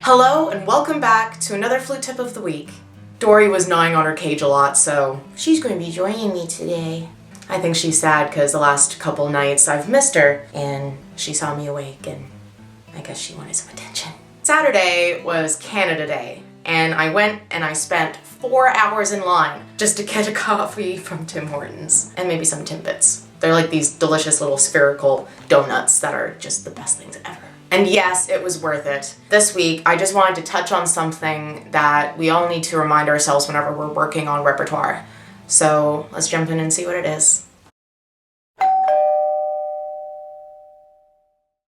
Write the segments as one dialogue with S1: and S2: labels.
S1: Hello and welcome back to another flute tip of the week. Dory was gnawing on her cage a lot, so she's going to be joining me today. I think she's sad because the last couple nights I've missed her and she saw me awake and I guess she wanted some attention. Saturday was Canada Day and I went and I spent 4 hours in line just to get a coffee from Tim Hortons and maybe some Timbits. They're like these delicious little spherical donuts that are just the best things ever. And yes, it was worth it. This week, I just wanted to touch on something that we all need to remind ourselves whenever we're working on repertoire. So let's jump in and see what it is.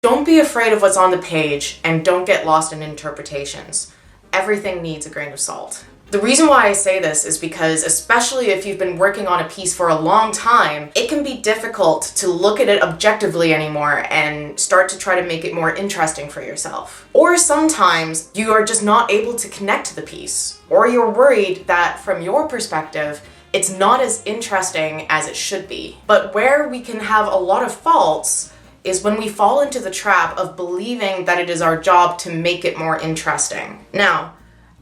S1: Don't be afraid of what's on the page and don't get lost in interpretations. Everything needs a grain of salt. The reason why I say this is because, especially if you've been working on a piece for a long time, it can be difficult to look at it objectively anymore and start to try to make it more interesting for yourself. Or sometimes you are just not able to connect to the piece, or you're worried that from your perspective, it's not as interesting as it should be. But where we can have a lot of faults is when we fall into the trap of believing that it is our job to make it more interesting. Now,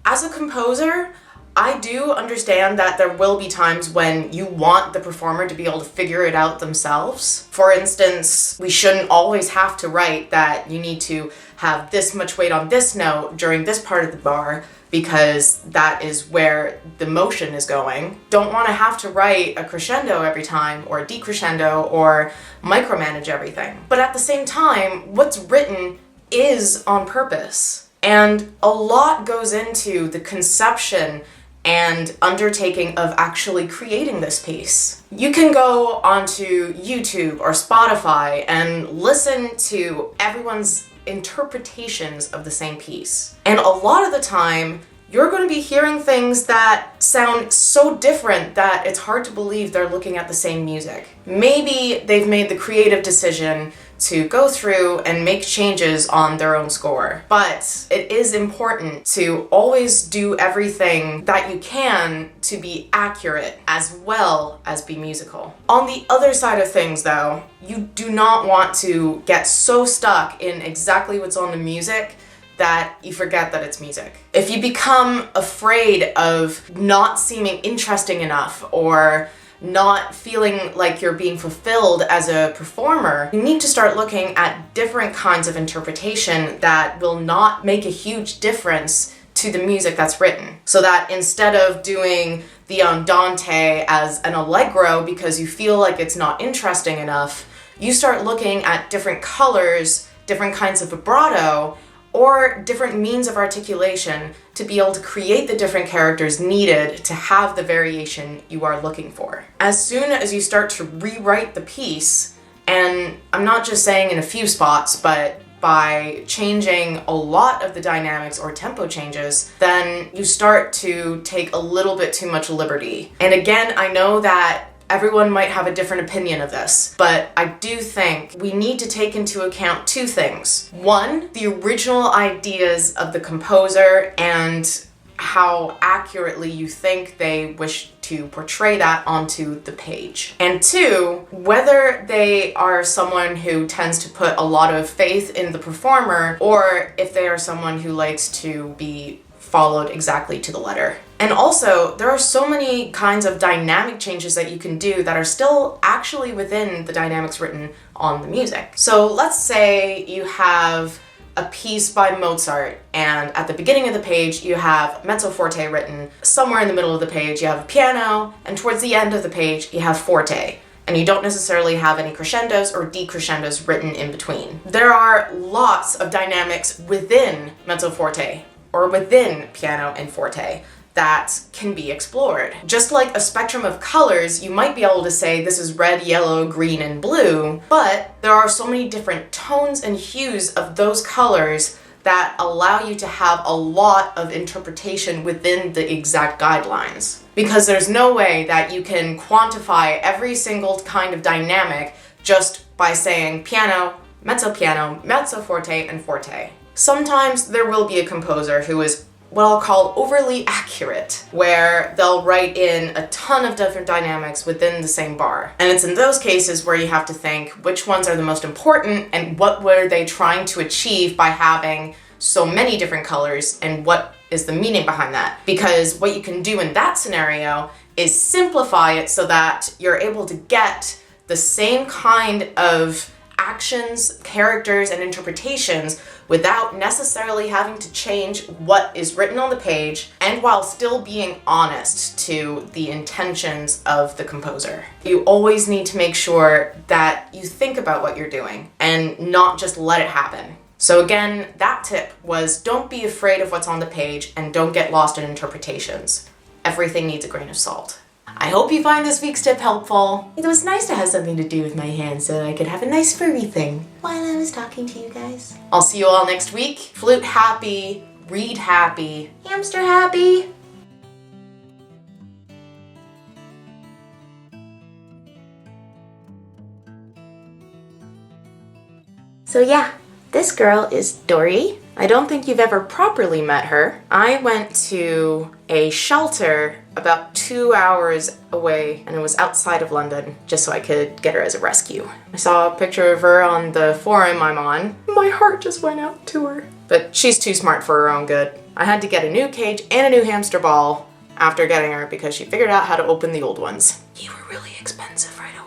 S1: as a composer, I do understand that there will be times when you want the performer to be able to figure it out themselves. For instance, we shouldn't always have to write that you need to have this much weight on this note during this part of the bar because that is where the motion is going. Don't want to have to write a crescendo every time or a decrescendo or micromanage everything. But at the same time, what's written is on purpose. And a lot goes into the conception and undertaking of actually creating this piece. You can go onto YouTube or Spotify and listen to everyone's interpretations of the same piece. And a lot of the time, you're going to be hearing things that sound so different that it's hard to believe they're looking at the same music. Maybe they've made the creative decision to go through and make changes on their own score. But it is important to always do everything that you can to be accurate as well as be musical. On the other side of things though, you do not want to get so stuck in exactly what's on the music that you forget that it's music. If you become afraid of not seeming interesting enough or not feeling like you're being fulfilled as a performer, you need to start looking at different kinds of interpretation that will not make a huge difference to the music that's written. So that instead of doing the andante as an allegro because you feel like it's not interesting enough, you start looking at different colors, different kinds of vibrato, or different means of articulation to be able to create the different characters needed to have the variation you are looking for. As soon as you start to rewrite the piece, and I'm not just saying in a few spots, but by changing a lot of the dynamics or tempo changes, then you start to take a little bit too much liberty. And again, I know that everyone might have a different opinion of this, but I do think we need to take into account two things. One, the original ideas of the composer and how accurately you think they wish to portray that onto the page. And two, whether they are someone who tends to put a lot of faith in the performer or if they are someone who likes to be followed exactly to the letter. And also, there are so many kinds of dynamic changes that you can do that are still actually within the dynamics written on the music. So let's say you have a piece by Mozart, and at the beginning of the page you have mezzo forte written, somewhere in the middle of the page you have a piano, and towards the end of the page you have forte. And you don't necessarily have any crescendos or decrescendos written in between. There are lots of dynamics within mezzo forte, or within piano and forte, that can be explored. Just like a spectrum of colors, you might be able to say this is red, yellow, green, and blue, but there are so many different tones and hues of those colors that allow you to have a lot of interpretation within the exact guidelines. Because there's no way that you can quantify every single kind of dynamic just by saying piano, mezzo forte, and forte. Sometimes there will be a composer who is what I'll call overly accurate, where they'll write in a ton of different dynamics within the same bar. And it's in those cases where you have to think which ones are the most important and what were they trying to achieve by having so many different colors and what is the meaning behind that. Because what you can do in that scenario is simplify it so that you're able to get the same kind of actions, characters, and interpretations without necessarily having to change what is written on the page, and while still being honest to the intentions of the composer. You always need to make sure that you think about what you're doing and not just let it happen. So again, that tip was don't be afraid of what's on the page and don't get lost in interpretations. Everything needs a grain of salt. I hope you find this week's tip helpful. It was nice to have something to do with my hands so I could have a nice furry thing while I was talking to you guys. I'll see you all next week. Flute happy, read happy, hamster happy. So yeah, this girl is Dory. I don't think you've ever properly met her. I went to a shelter about 2 hours away, and it was outside of London, just so I could get her as a rescue. I saw a picture of her on the forum I'm on. My heart just went out to her. But she's too smart for her own good. I had to get a new cage and a new hamster ball after getting her because she figured out how to open the old ones. You were really expensive right away.